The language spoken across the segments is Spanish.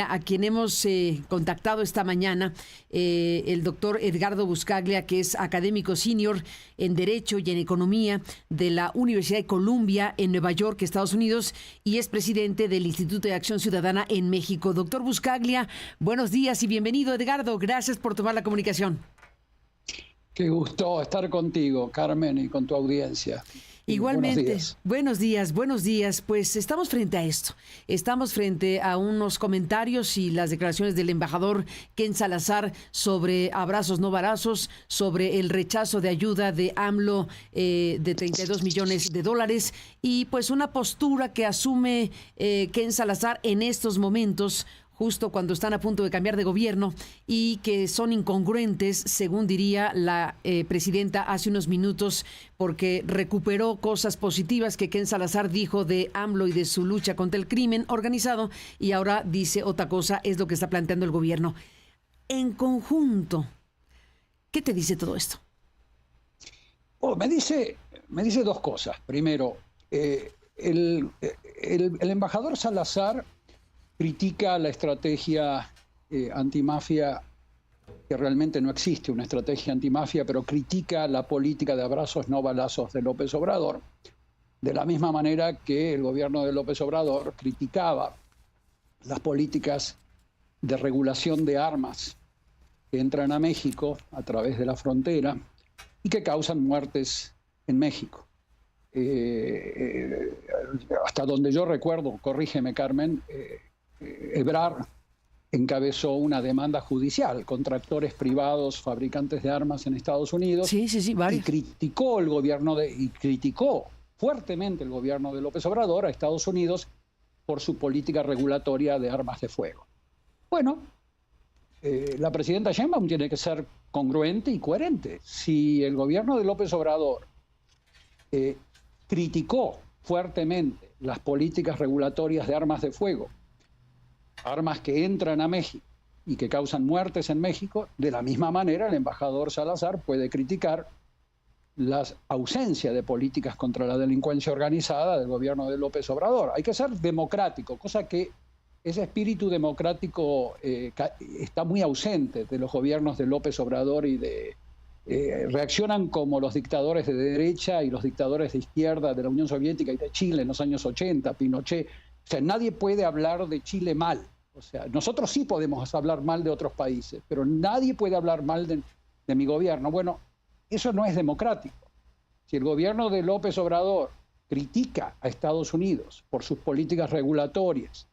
A quien hemos contactado esta mañana, el doctor Edgardo Buscaglia, que es académico senior en Derecho y en Economía de la Universidad de Columbia en Nueva York, Estados Unidos, y es presidente del Instituto de Acción Ciudadana en México. Doctor Buscaglia, buenos días y bienvenido, Edgardo. Gracias por tomar la comunicación. Qué gusto estar contigo, Carmen, y con tu audiencia. Igualmente, buenos días. Pues estamos frente a esto. Estamos frente a unos comentarios y las declaraciones del embajador Ken Salazar sobre abrazos no balazos, sobre el rechazo de ayuda de AMLO de 32 millones de dólares y pues una postura que asume Ken Salazar en estos momentos, justo cuando están a punto de cambiar de gobierno y que son incongruentes, según diría la presidenta hace unos minutos, porque recuperó cosas positivas que Ken Salazar dijo de AMLO y de su lucha contra el crimen organizado y ahora dice otra cosa, es lo que está planteando el gobierno. En conjunto, ¿qué te dice todo esto? Me dice dos cosas. Primero, el embajador Salazar critica la estrategia antimafia, que realmente no existe una estrategia antimafia, pero critica la política de abrazos no balazos de López Obrador, de la misma manera que el gobierno de López Obrador criticaba las políticas de regulación de armas que entran a México a través de la frontera y que causan muertes en México. Hasta donde yo recuerdo, corrígeme, Carmen, Ebrard encabezó una demanda judicial contra actores privados, fabricantes de armas en Estados Unidos. Sí, varios. Y criticó fuertemente el gobierno de López Obrador a Estados Unidos por su política regulatoria de armas de fuego. Bueno, la presidenta Sheinbaum tiene que ser congruente y coherente. Si el gobierno de López Obrador criticó fuertemente las políticas regulatorias de armas de fuego, armas que entran a México y que causan muertes en México, de la misma manera el embajador Salazar puede criticar la ausencia de políticas contra la delincuencia organizada del gobierno de López Obrador. Hay que ser democrático, cosa que ese espíritu democrático está muy ausente de los gobiernos de López Obrador y reaccionan como los dictadores de derecha y los dictadores de izquierda de la Unión Soviética y de Chile en los años 80, Pinochet. O sea, nadie puede hablar de Chile mal. O sea, nosotros sí podemos hablar mal de otros países, pero nadie puede hablar mal de mi gobierno. Bueno, eso no es democrático. Si el gobierno de López Obrador critica a Estados Unidos por sus políticas regulatorias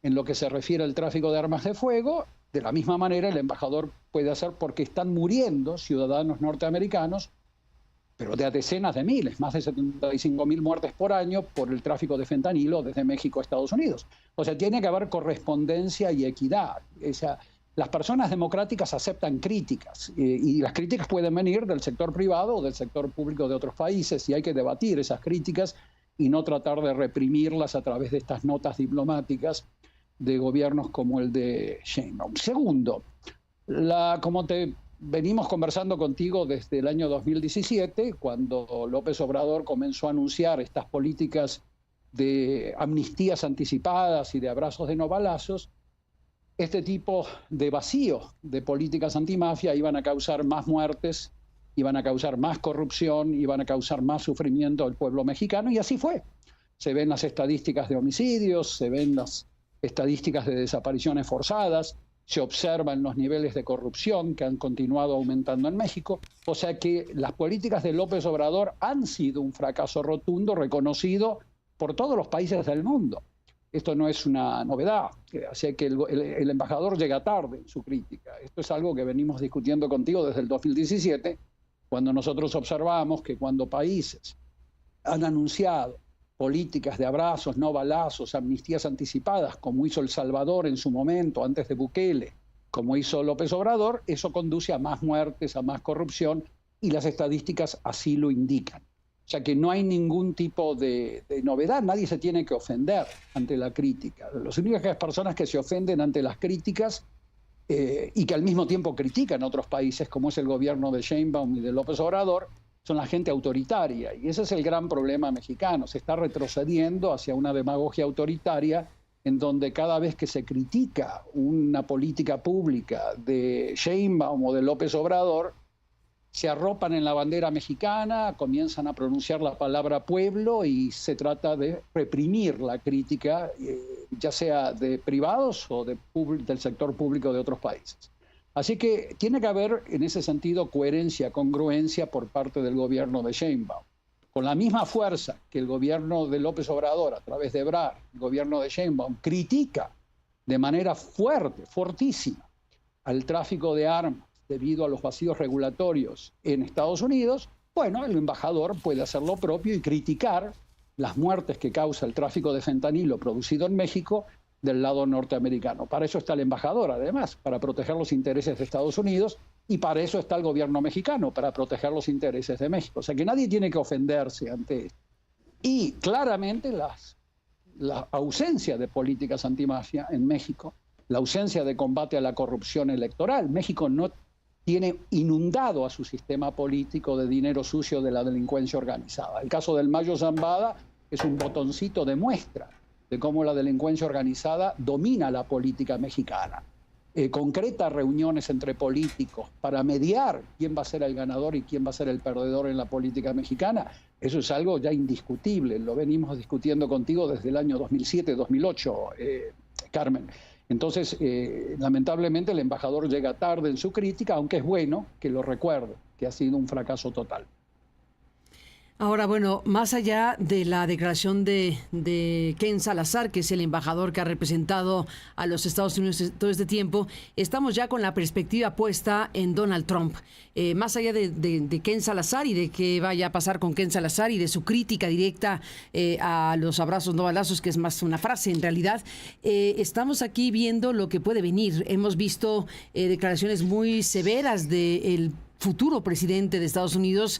en lo que se refiere al tráfico de armas de fuego, de la misma manera el embajador puede hacer, porque están muriendo ciudadanos norteamericanos, pero de a decenas de miles, más de 75.000 muertes por año por el tráfico de fentanilo desde México a Estados Unidos. O sea, tiene que haber correspondencia y equidad. Las personas democráticas aceptan críticas y las críticas pueden venir del sector privado o del sector público de otros países y hay que debatir esas críticas y no tratar de reprimirlas a través de estas notas diplomáticas de gobiernos como el de Sheinbaum. Segundo, como venimos conversando contigo desde el año 2017, cuando López Obrador comenzó a anunciar estas políticas de amnistías anticipadas y de abrazos de no balazos, este tipo de vacío de políticas antimafia iban a causar más muertes, iban a causar más corrupción, iban a causar más sufrimiento al pueblo mexicano, y así fue. Se ven las estadísticas de homicidios, se ven las estadísticas de desapariciones forzadas, se observan los niveles de corrupción que han continuado aumentando en México. O sea que las políticas de López Obrador han sido un fracaso rotundo, reconocido por todos los países del mundo. Esto no es una novedad, así que el embajador llega tarde en su crítica. Esto es algo que venimos discutiendo contigo desde el 2017, cuando nosotros observamos que cuando países han anunciado políticas de abrazos, no balazos, amnistías anticipadas, como hizo El Salvador en su momento, antes de Bukele, como hizo López Obrador, eso conduce a más muertes, a más corrupción, y las estadísticas así lo indican. O sea que no hay ningún tipo de novedad, nadie se tiene que ofender ante la crítica. Las únicas personas que se ofenden ante las críticas y que al mismo tiempo critican a otros países, como es el gobierno de Sheinbaum y de López Obrador, son la gente autoritaria, y ese es el gran problema mexicano. Se está retrocediendo hacia una demagogia autoritaria en donde cada vez que se critica una política pública de Sheinbaum o de López Obrador, se arropan en la bandera mexicana, comienzan a pronunciar la palabra pueblo y se trata de reprimir la crítica, ya sea de privados o del sector público de otros países. Así que tiene que haber, en ese sentido, coherencia, congruencia por parte del gobierno de Sheinbaum. Con la misma fuerza que el gobierno de López Obrador, a través de Ebrard, el gobierno de Sheinbaum, critica de manera fuerte, fortísima, al tráfico de armas debido a los vacíos regulatorios en Estados Unidos, bueno, el embajador puede hacer lo propio y criticar las muertes que causa el tráfico de fentanilo producido en México del lado norteamericano. Para eso está el embajador, además, para proteger los intereses de Estados Unidos, y para eso está el gobierno mexicano, para proteger los intereses de México. O sea que nadie tiene que ofenderse ante esto. Y claramente la ausencia de políticas antimafia en México, la ausencia de combate a la corrupción electoral. México no tiene inundado a su sistema político de dinero sucio de la delincuencia organizada. El caso del Mayo Zambada es un botoncito de muestra de cómo la delincuencia organizada domina la política mexicana. Concreta reuniones entre políticos para mediar quién va a ser el ganador y quién va a ser el perdedor en la política mexicana. Eso es algo ya indiscutible. Lo venimos discutiendo contigo desde el año 2007-2008, Carmen. Entonces, lamentablemente, el embajador llega tarde en su crítica, aunque es bueno que lo recuerde, que ha sido un fracaso total. Ahora, bueno, más allá de la declaración de Ken Salazar, que es el embajador que ha representado a los Estados Unidos todo este tiempo, estamos ya con la perspectiva puesta en Donald Trump. Más allá de Ken Salazar y de qué vaya a pasar con Ken Salazar y de su crítica directa a los abrazos no balazos, que es más una frase en realidad, estamos aquí viendo lo que puede venir. Hemos visto declaraciones muy severas del futuro presidente de Estados Unidos,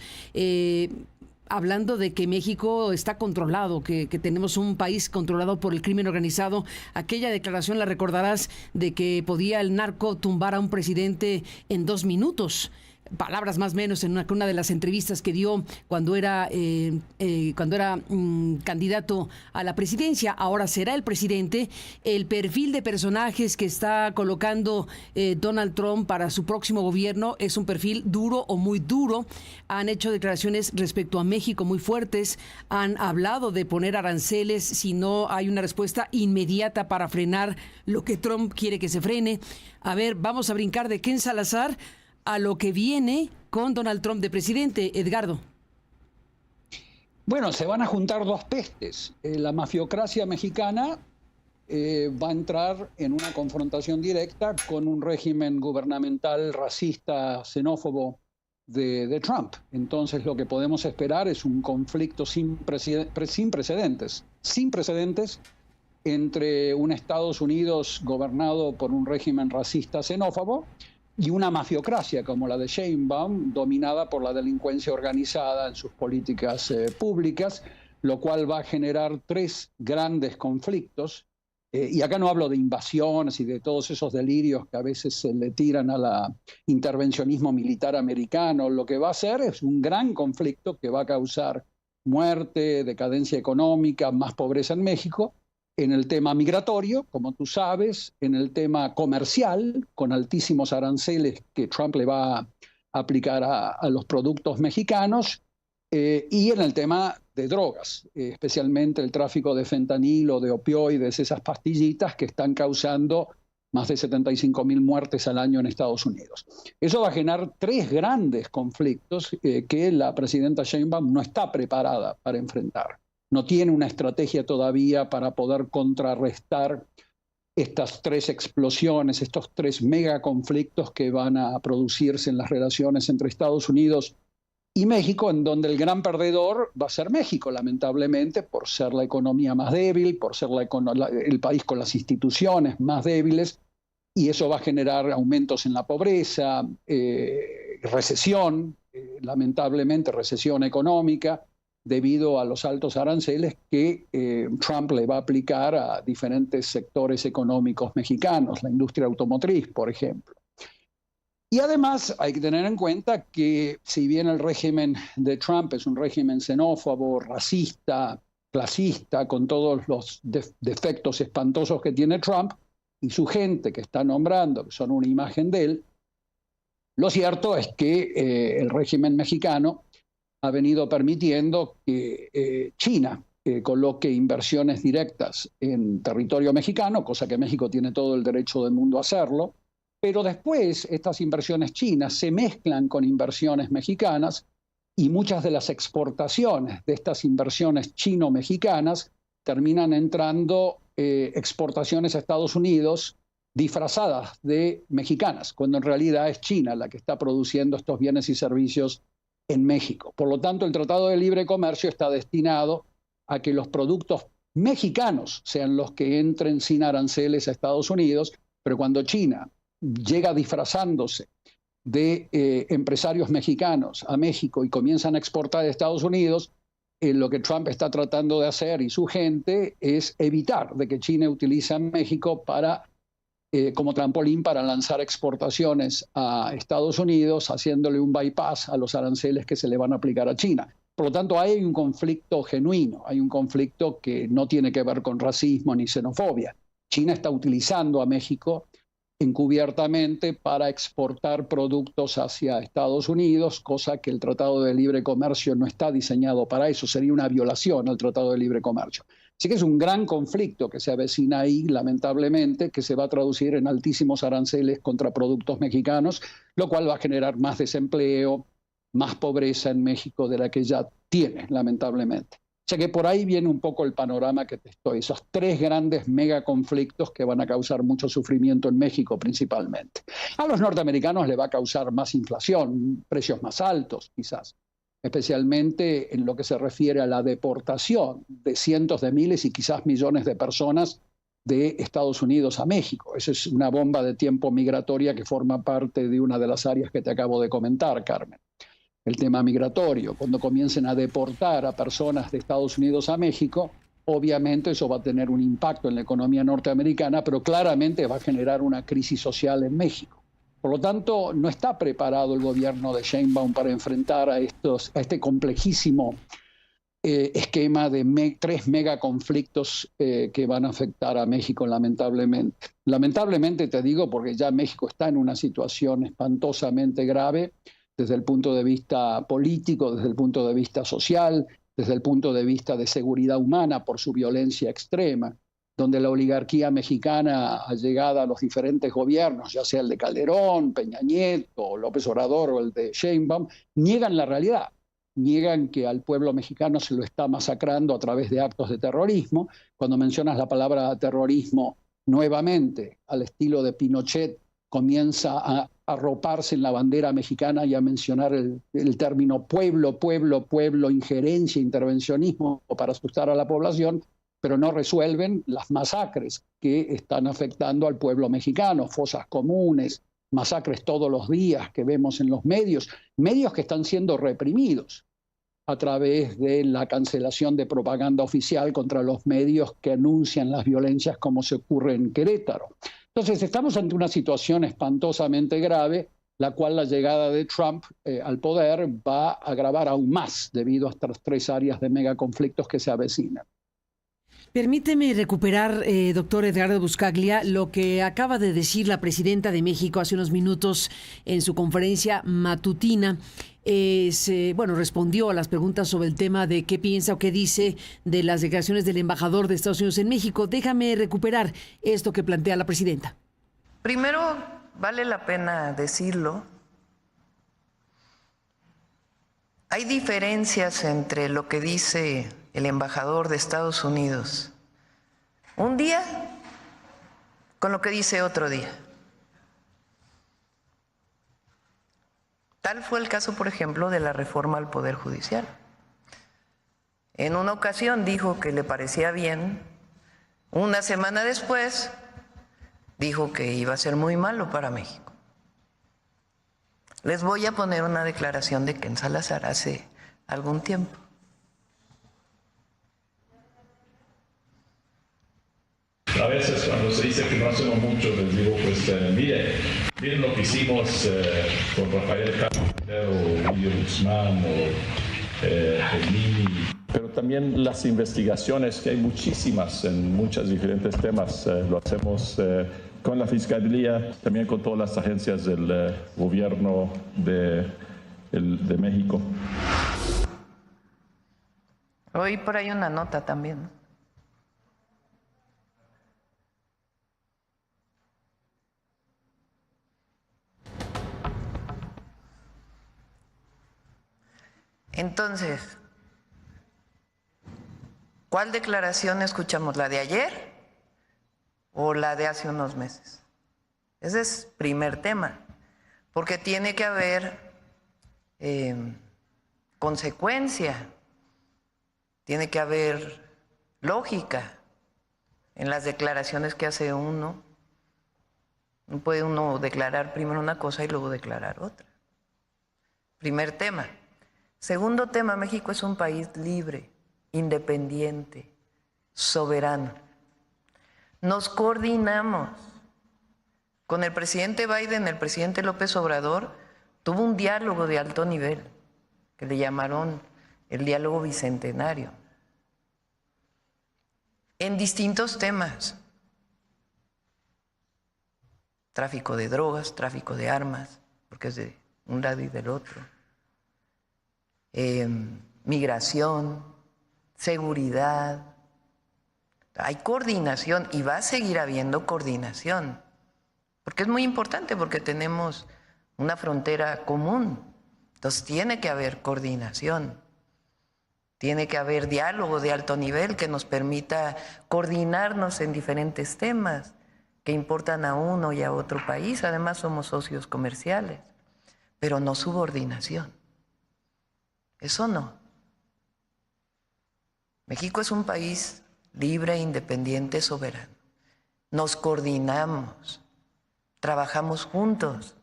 hablando de que México está controlado, que tenemos un país controlado por el crimen organizado. Aquella declaración, la recordarás, de que podía el narco tumbar a un presidente en 2 minutos. Palabras más o menos en una de las entrevistas que dio cuando era candidato a la presidencia. Ahora será el presidente. El perfil de personajes que está colocando Donald Trump para su próximo gobierno es un perfil duro o muy duro. Han hecho declaraciones respecto a México muy fuertes. Han hablado de poner aranceles si no hay una respuesta inmediata para frenar lo que Trump quiere que se frene. A ver, vamos a brincar de Ken Salazar a lo que viene con Donald Trump de presidente, Edgardo. Bueno, se van a juntar 2 pestes. La mafiocracia mexicana va a entrar en una confrontación directa con un régimen gubernamental racista, xenófobo de Trump. Entonces lo que podemos esperar es un conflicto sin precedentes entre un Estados Unidos gobernado por un régimen racista xenófobo y una mafiocracia como la de Sheinbaum, dominada por la delincuencia organizada en sus políticas públicas, lo cual va a generar 3 grandes conflictos. Y acá no hablo de invasiones y de todos esos delirios que a veces se le tiran al intervencionismo militar americano. Lo que va a hacer es un gran conflicto que va a causar muerte, decadencia económica, más pobreza en México, en el tema migratorio, como tú sabes, en el tema comercial, con altísimos aranceles que Trump le va a aplicar a los productos mexicanos, y en el tema de drogas, especialmente el tráfico de fentanilo, de opioides, esas pastillitas que están causando más de 75.000 muertes al año en Estados Unidos. Eso va a generar 3 grandes conflictos que la presidenta Sheinbaum no está preparada para enfrentar. No tiene una estrategia todavía para poder contrarrestar estas 3 explosiones, estos 3 megaconflictos que van a producirse en las relaciones entre Estados Unidos y México, en donde el gran perdedor va a ser México, lamentablemente, por ser la economía más débil, por ser el país con las instituciones más débiles, y eso va a generar aumentos en la pobreza, recesión, lamentablemente recesión económica, debido a los altos aranceles que Trump le va a aplicar a diferentes sectores económicos mexicanos, la industria automotriz, por ejemplo. Y además hay que tener en cuenta que si bien el régimen de Trump es un régimen xenófobo, racista, clasista, con todos los defectos espantosos que tiene Trump, y su gente que está nombrando, que son una imagen de él. Lo cierto es que el régimen mexicano ha venido permitiendo que China coloque inversiones directas en territorio mexicano, cosa que México tiene todo el derecho del mundo a hacerlo, pero después estas inversiones chinas se mezclan con inversiones mexicanas y muchas de las exportaciones de estas inversiones chino-mexicanas terminan entrando exportaciones a Estados Unidos disfrazadas de mexicanas, cuando en realidad es China la que está produciendo estos bienes y servicios en México. Por lo tanto, el Tratado de Libre Comercio está destinado a que los productos mexicanos sean los que entren sin aranceles a Estados Unidos, pero cuando China llega disfrazándose de empresarios mexicanos a México y comienzan a exportar a Estados Unidos, lo que Trump está tratando de hacer y su gente es evitar de que China utilice a México como trampolín para lanzar exportaciones a Estados Unidos, haciéndole un bypass a los aranceles que se le van a aplicar a China. Por lo tanto, hay un conflicto genuino, hay un conflicto que no tiene que ver con racismo ni xenofobia. China está utilizando a México encubiertamente para exportar productos hacia Estados Unidos, cosa que el Tratado de Libre Comercio no está diseñado para eso, sería una violación al Tratado de Libre Comercio. Así que es un gran conflicto que se avecina ahí, lamentablemente, que se va a traducir en altísimos aranceles contra productos mexicanos, lo cual va a generar más desempleo, más pobreza en México de la que ya tiene, lamentablemente. O sea que por ahí viene un poco el panorama que te estoy, esos tres grandes megaconflictos que van a causar mucho sufrimiento en México principalmente. A los norteamericanos le va a causar más inflación, precios más altos quizás, especialmente en lo que se refiere a la deportación de cientos de miles y quizás millones de personas de Estados Unidos a México. Esa es una bomba de tiempo migratoria que forma parte de una de las áreas que te acabo de comentar, Carmen. El tema migratorio, cuando comiencen a deportar a personas de Estados Unidos a México, obviamente eso va a tener un impacto en la economía norteamericana, pero claramente va a generar una crisis social en México. Por lo tanto, no está preparado el gobierno de Sheinbaum para enfrentar a este complejísimo esquema de tres megaconflictos que van a afectar a México, lamentablemente. Lamentablemente te digo porque ya México está en una situación espantosamente grave, desde el punto de vista político, desde el punto de vista social, desde el punto de vista de seguridad humana por su violencia extrema, donde la oligarquía mexicana allegada a los diferentes gobiernos, ya sea el de Calderón, Peña Nieto, López Obrador o el de Sheinbaum, niegan la realidad, niegan que al pueblo mexicano se lo está masacrando a través de actos de terrorismo. Cuando mencionas la palabra terrorismo nuevamente, al estilo de Pinochet, comienza a arroparse en la bandera mexicana y a mencionar el término pueblo, pueblo, pueblo, injerencia, intervencionismo para asustar a la población, pero no resuelven las masacres que están afectando al pueblo mexicano, fosas comunes, masacres todos los días que vemos en los medios que están siendo reprimidos a través de la cancelación de propaganda oficial contra los medios que anuncian las violencias como se ocurre en Querétaro. Entonces, estamos ante una situación espantosamente grave, la cual la llegada de Trump al poder va a agravar aún más debido a estas tres áreas de megaconflictos que se avecinan. Permíteme recuperar, doctor Edgardo Buscaglia, lo que acaba de decir la presidenta de México hace unos minutos en su conferencia matutina. Respondió a las preguntas sobre el tema de qué piensa o qué dice de las declaraciones del embajador de Estados Unidos en México. Déjame recuperar esto que plantea la presidenta. Primero, vale la pena decirlo. Hay diferencias entre lo que dice el embajador de Estados Unidos un día con lo que dice otro día. Tal fue el caso, por ejemplo, de la reforma al Poder Judicial. En una ocasión dijo que le parecía bien, una semana después dijo que iba a ser muy malo para México. Les voy a poner una declaración de Ken Salazar hace algún tiempo. A veces cuando se dice que no hacemos mucho, les digo, miren lo que hicimos con Rafael Castro, o Guillermo Guzmán, o Gemini, pero también las investigaciones, que hay muchísimas en muchos diferentes temas. Lo hacemos con la Fiscalía, también con todas las agencias del gobierno de México. Oí por ahí una nota también. Entonces, ¿cuál declaración escuchamos? ¿La de ayer o la de hace unos meses? Ese es primer tema, porque tiene que haber consecuencia, tiene que haber lógica en las declaraciones que hace uno. No puede uno declarar primero una cosa y luego declarar otra. Primer tema. Segundo tema, México es un país libre, independiente, soberano. Nos coordinamos. Con el presidente Biden, el presidente López Obrador tuvo un diálogo de alto nivel, que le llamaron el diálogo bicentenario, en distintos temas. Tráfico de drogas, tráfico de armas, porque es de un lado y del otro. Migración, seguridad. Hay coordinación y va a seguir habiendo coordinación, porque es muy importante, porque tenemos una frontera común. Entonces tiene que haber coordinación, tiene que haber diálogo de alto nivel que nos permita coordinarnos en diferentes temas que importan a uno y a otro país. Además somos socios comerciales, pero no subordinación. Eso no. México es un país libre, independiente, soberano. Nos coordinamos, trabajamos juntos,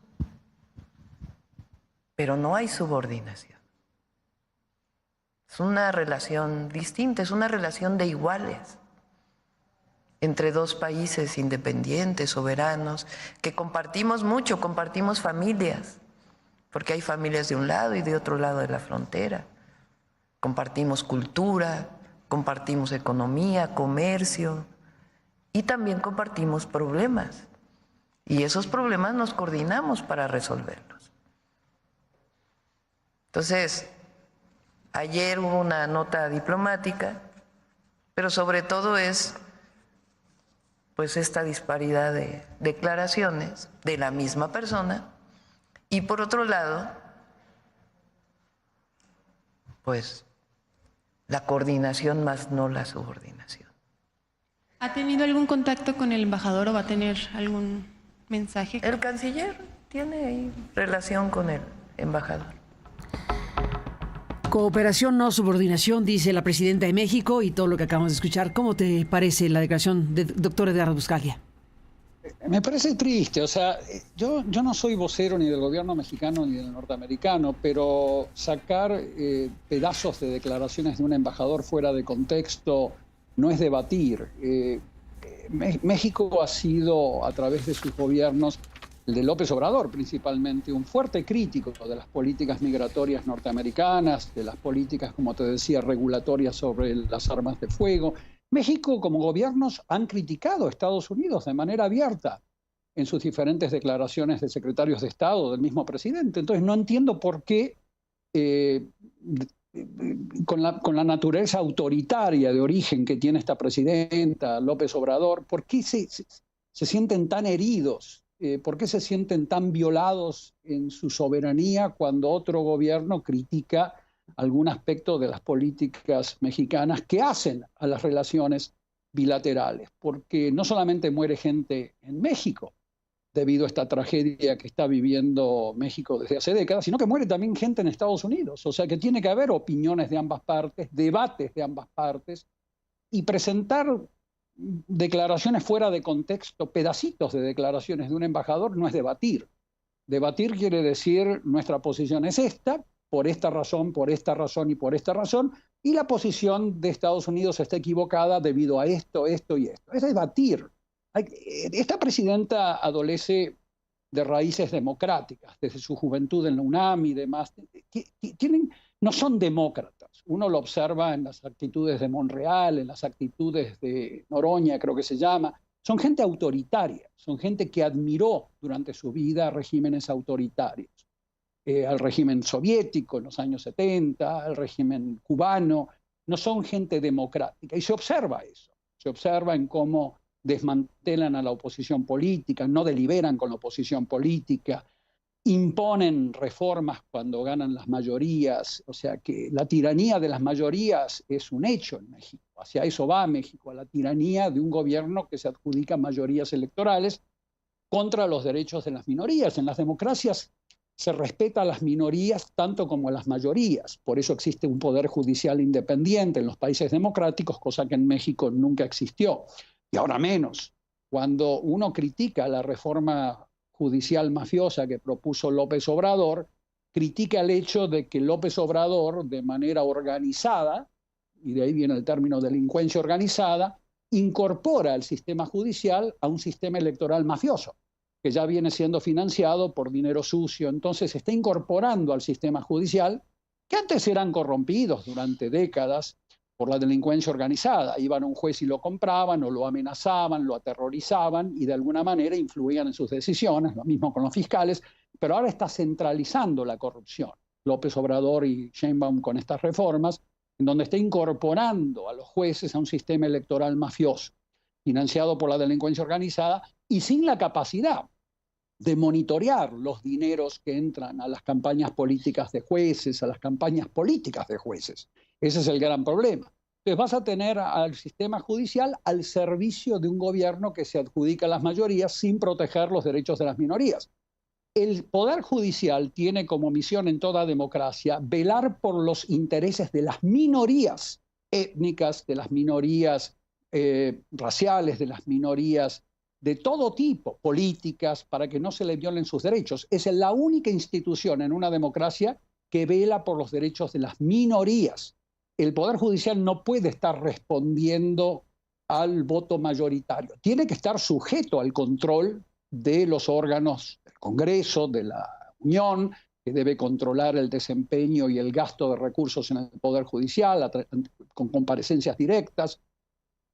pero no hay subordinación. Es una relación distinta, es una relación de iguales entre dos países independientes, soberanos, que compartimos mucho, compartimos familias, porque hay familias de un lado y de otro lado de la frontera. Compartimos cultura, compartimos economía, comercio, y también compartimos problemas. Y esos problemas nos coordinamos para resolverlos. Entonces, ayer hubo una nota diplomática, pero sobre todo es pues esta disparidad de declaraciones de la misma persona, y por otro lado, pues la coordinación más no la subordinación. ¿Ha tenido algún contacto con el embajador o va a tener algún mensaje? El canciller tiene ahí relación con el embajador. Cooperación, no subordinación, dice la presidenta de México, y todo lo que acabamos de escuchar. ¿Cómo te parece la declaración del doctor Eduardo Buscaglia? Me parece triste, o sea, yo no soy vocero ni del gobierno mexicano ni del norteamericano, pero sacar pedazos de declaraciones de un embajador fuera de contexto no es debatir. México ha sido, a través de sus gobiernos, el de López Obrador principalmente, un fuerte crítico de las políticas migratorias norteamericanas, de las políticas, como te decía, regulatorias sobre las armas de fuego. México, como gobiernos, han criticado a Estados Unidos de manera abierta en sus diferentes declaraciones de secretarios de Estado, del mismo presidente. Entonces no entiendo por qué, con la naturaleza autoritaria de origen que tiene esta presidenta, López Obrador, ¿por qué se sienten tan heridos? ¿Por qué se sienten tan violados en su soberanía cuando otro gobierno critica algún aspecto de las políticas mexicanas que hacen a las relaciones bilaterales? Porque no solamente muere gente en México debido a esta tragedia que está viviendo México desde hace décadas, sino que muere también gente en Estados Unidos. O sea que tiene que haber opiniones de ambas partes, debates de ambas partes, y presentar declaraciones fuera de contexto, pedacitos de declaraciones de un embajador, no es debatir. Debatir quiere decir nuestra posición es esta, por esta razón y por esta razón, y la posición de Estados Unidos está equivocada debido a esto, esto y esto. Es debatir. Esta presidenta adolece de raíces democráticas, desde su juventud en la UNAM y demás. no son demócratas. Uno lo observa en las actitudes de Monreal, en las actitudes de Noroña, creo que se llama. Son gente autoritaria, son gente que admiró durante su vida regímenes autoritarios. Al régimen soviético en los años 70, al régimen cubano. No son gente democrática. Y se observa eso. Se observa en cómo desmantelan a la oposición política, no deliberan con la oposición política, imponen reformas cuando ganan las mayorías. O sea que la tiranía de las mayorías es un hecho en México. Hacia eso va México, a la tiranía de un gobierno que se adjudica mayorías electorales contra los derechos de las minorías. En las democracias se respeta a las minorías tanto como a las mayorías. Por eso existe un poder judicial independiente en los países democráticos, cosa que en México nunca existió. Y ahora menos. Cuando uno critica la reforma judicial mafiosa que propuso López Obrador, critica el hecho de que López Obrador, de manera organizada, y de ahí viene el término delincuencia organizada, incorpora el sistema judicial a un sistema electoral mafioso, que ya viene siendo financiado por dinero sucio. Entonces está incorporando al sistema judicial, que antes eran corrompidos durante décadas por la delincuencia organizada. Iban a un juez y lo compraban o lo amenazaban, lo aterrorizaban y de alguna manera influían en sus decisiones, lo mismo con los fiscales, pero ahora está centralizando la corrupción. López Obrador y Sheinbaum con estas reformas, en donde está incorporando a los jueces a un sistema electoral mafioso, financiado por la delincuencia organizada y sin la capacidad de monitorear los dineros que entran a las campañas políticas de jueces, a las campañas políticas de jueces. Ese es el gran problema. Entonces vas a tener al sistema judicial al servicio de un gobierno que se adjudica a las mayorías sin proteger los derechos de las minorías. El Poder Judicial tiene como misión en toda democracia velar por los intereses de las minorías étnicas, de las minorías raciales, de las minorías de todo tipo, políticas, para que no se le violen sus derechos. Es la única institución en una democracia que vela por los derechos de las minorías. El Poder Judicial no puede estar respondiendo al voto mayoritario. Tiene que estar sujeto al control de los órganos del Congreso, de la Unión, que debe controlar el desempeño y el gasto de recursos en el Poder Judicial, con comparecencias directas.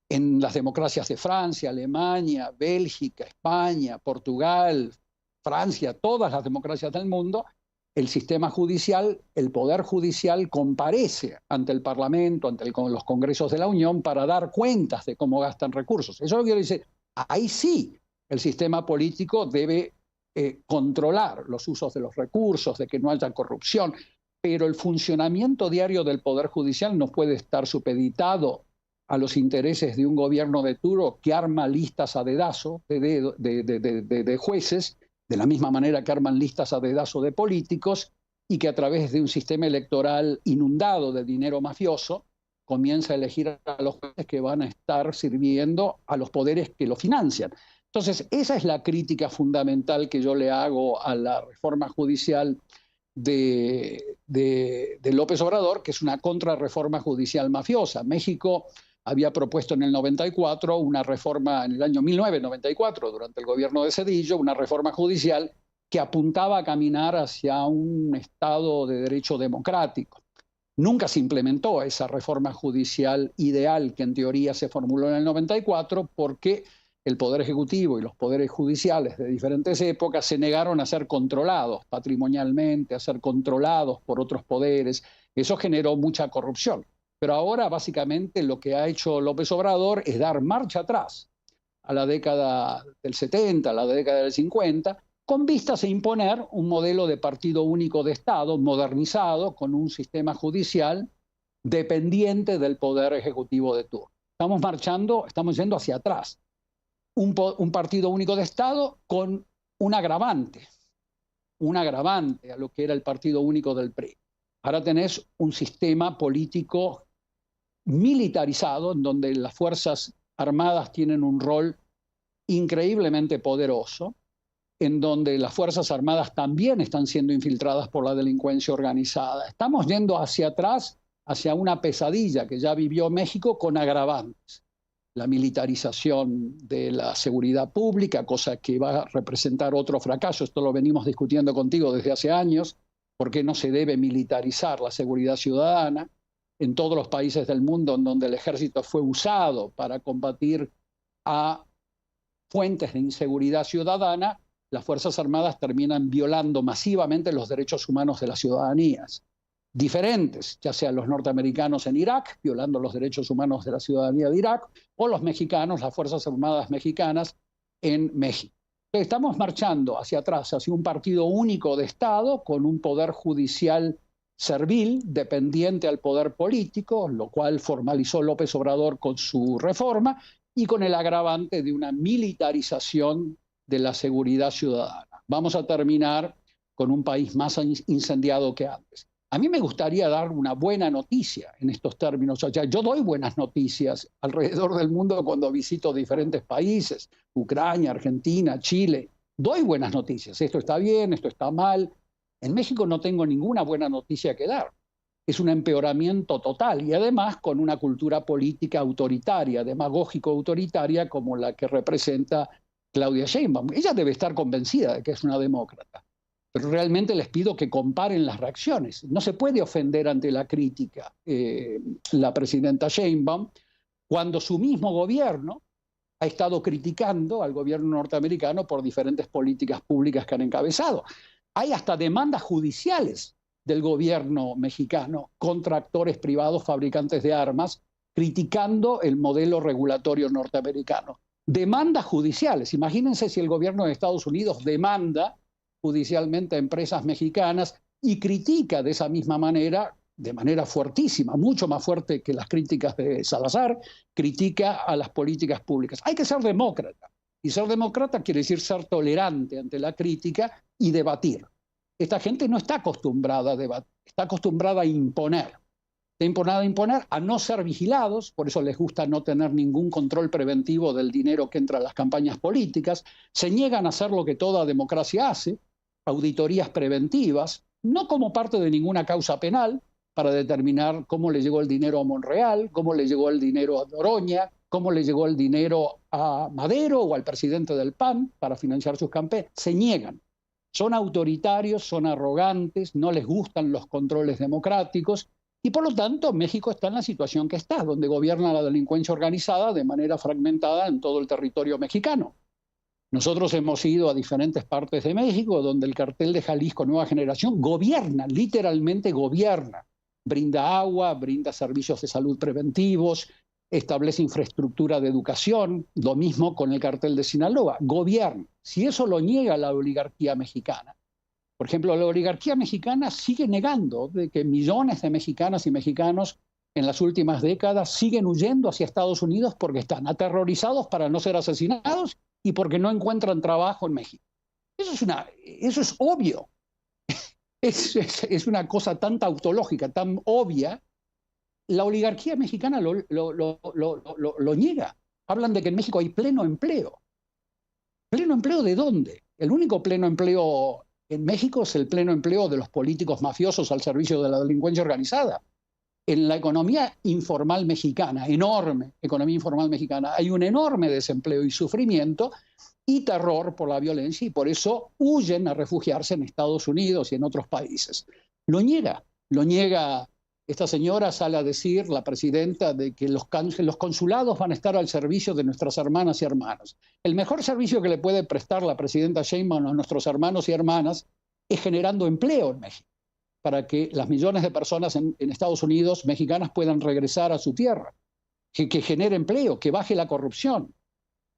En las democracias de Francia, Alemania, Bélgica, España, Portugal, Francia, todas las democracias del mundo, el sistema judicial, el Poder Judicial comparece ante el Parlamento, ante los congresos de la Unión para dar cuentas de cómo gastan recursos. Eso es lo que yo dice. Ahí sí el sistema político debe controlar los usos de los recursos, de que no haya corrupción, pero el funcionamiento diario del Poder Judicial no puede estar supeditado a los intereses de un gobierno de turno que arma listas a dedazo de jueces, de la misma manera que arman listas a dedazo de políticos, y que a través de un sistema electoral inundado de dinero mafioso comienza a elegir a los jueces que van a estar sirviendo a los poderes que lo financian. Entonces, esa es la crítica fundamental que yo le hago a la reforma judicial de López Obrador, que es una contrarreforma judicial mafiosa. México había propuesto en el 94 una reforma, en el año 1994, durante el gobierno de Zedillo, una reforma judicial que apuntaba a caminar hacia un Estado de derecho democrático. Nunca se implementó esa reforma judicial ideal que en teoría se formuló en el 94 porque el Poder Ejecutivo y los poderes judiciales de diferentes épocas se negaron a ser controlados patrimonialmente, a ser controlados por otros poderes. Eso generó mucha corrupción. Pero ahora básicamente lo que ha hecho López Obrador es dar marcha atrás a la década del 70, a la década del 50, con vistas a imponer un modelo de partido único de Estado modernizado con un sistema judicial dependiente del Poder Ejecutivo de turno. Estamos yendo hacia atrás. Un partido único de Estado con un agravante a lo que era el partido único del PRI. Ahora tenés un sistema político militarizado en donde las Fuerzas Armadas tienen un rol increíblemente poderoso, en donde las Fuerzas Armadas también están siendo infiltradas por la delincuencia organizada. Estamos yendo hacia atrás, hacia una pesadilla que ya vivió México con agravantes. La militarización de la seguridad pública, cosa que va a representar otro fracaso. Esto lo venimos discutiendo contigo desde hace años, por qué no se debe militarizar la seguridad ciudadana en todos los países del mundo en donde el ejército fue usado para combatir a fuentes de inseguridad ciudadana. Las Fuerzas Armadas terminan violando masivamente los derechos humanos de las ciudadanías diferentes, ya sea los norteamericanos en Irak, violando los derechos humanos de la ciudadanía de Irak, o los mexicanos, las Fuerzas Armadas mexicanas en México. Entonces, estamos marchando hacia atrás, hacia un partido único de Estado, con un poder judicial servil, dependiente al poder político, lo cual formalizó López Obrador con su reforma, y con el agravante de una militarización de la seguridad ciudadana. Vamos a terminar con un país más incendiado que antes. A mí me gustaría dar una buena noticia en estos términos. O sea, yo doy buenas noticias alrededor del mundo cuando visito diferentes países, Ucrania, Argentina, Chile. Doy buenas noticias. Esto está bien, esto está mal. En México no tengo ninguna buena noticia que dar. Es un empeoramiento total y además con una cultura política autoritaria, demagógico-autoritaria como la que representa Claudia Sheinbaum. Ella debe estar convencida de que es una demócrata. Pero realmente les pido que comparen las reacciones. No se puede ofender ante la crítica la presidenta Sheinbaum cuando su mismo gobierno ha estado criticando al gobierno norteamericano por diferentes políticas públicas que han encabezado. Hay hasta demandas judiciales del gobierno mexicano contra actores privados fabricantes de armas criticando el modelo regulatorio norteamericano. Demandas judiciales. Imagínense si el gobierno de Estados Unidos demanda judicialmente a empresas mexicanas y critica de esa misma manera, de manera fuertísima, mucho más fuerte que las críticas de Salazar, critica a las políticas públicas. Hay que ser demócrata. Y ser demócrata quiere decir ser tolerante ante la crítica y debatir. Esta gente no está acostumbrada a debatir, está acostumbrada a imponer. Está a imponer, a no ser vigilados, por eso les gusta no tener ningún control preventivo del dinero que entra a las campañas políticas. Se niegan a hacer lo que toda democracia hace, auditorías preventivas, no como parte de ninguna causa penal, para determinar cómo le llegó el dinero a Monreal, cómo le llegó el dinero a Noroña, cómo le llegó el dinero a Madero o al presidente del PAN para financiar sus campañas. Se niegan. Son autoritarios, son arrogantes, no les gustan los controles democráticos y por lo tanto México está en la situación que está, donde gobierna la delincuencia organizada de manera fragmentada en todo el territorio mexicano. Nosotros hemos ido a diferentes partes de México donde el cartel de Jalisco Nueva Generación gobierna, literalmente gobierna. Brinda agua, brinda servicios de salud preventivos, establece infraestructura de educación, lo mismo con el cartel de Sinaloa, gobierna. Si eso lo niega la oligarquía mexicana. Por ejemplo, la oligarquía mexicana sigue negando de que millones de mexicanas y mexicanos en las últimas décadas siguen huyendo hacia Estados Unidos porque están aterrorizados para no ser asesinados y porque no encuentran trabajo en México. Eso es obvio. Es una cosa tan tautológica, tan obvia. La oligarquía mexicana lo niega. Hablan de que en México hay pleno empleo. ¿Pleno empleo de dónde? El único pleno empleo en México es el pleno empleo de los políticos mafiosos al servicio de la delincuencia organizada. En la economía informal mexicana, enorme economía informal mexicana, hay un enorme desempleo y sufrimiento y terror por la violencia y por eso huyen a refugiarse en Estados Unidos y en otros países. Lo niega. Esta señora sale a decir, la presidenta, de que los consulados van a estar al servicio de nuestras hermanas y hermanos. El mejor servicio que le puede prestar la presidenta Sheinbaum a nuestros hermanos y hermanas es generando empleo en México, para que las millones de personas en Estados Unidos, mexicanas, puedan regresar a su tierra, que genere empleo, que baje la corrupción,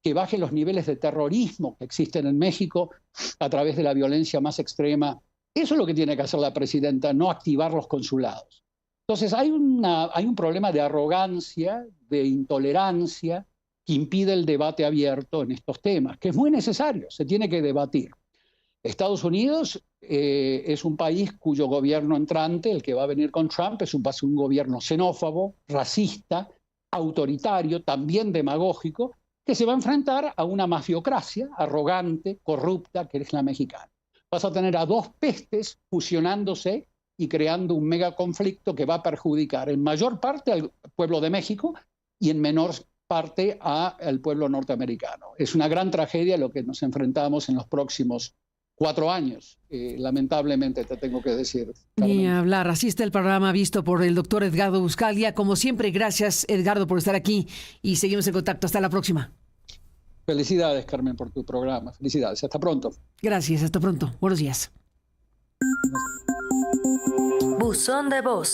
que baje los niveles de terrorismo que existen en México a través de la violencia más extrema. Eso es lo que tiene que hacer la presidenta, no activar los consulados. Entonces hay un problema de arrogancia, de intolerancia, que impide el debate abierto en estos temas, que es muy necesario, se tiene que debatir. Estados Unidos es un país cuyo gobierno entrante, el que va a venir con Trump, es un gobierno xenófobo, racista, autoritario, también demagógico, que se va a enfrentar a una mafiocracia arrogante, corrupta, que es la mexicana. Vas a tener a dos pestes fusionándose y creando un mega conflicto que va a perjudicar en mayor parte al pueblo de México y en menor parte al pueblo norteamericano. Es una gran tragedia lo que nos enfrentamos en los próximos 4 años, lamentablemente te tengo que decir. Ni hablar, así está el programa visto por el doctor Edgardo Buscaglia. Como siempre, gracias Edgardo por estar aquí y seguimos en contacto. Hasta la próxima. Felicidades, Carmen, por tu programa. Felicidades. Hasta pronto. Gracias, hasta pronto. Buenos días. Buzón de voz.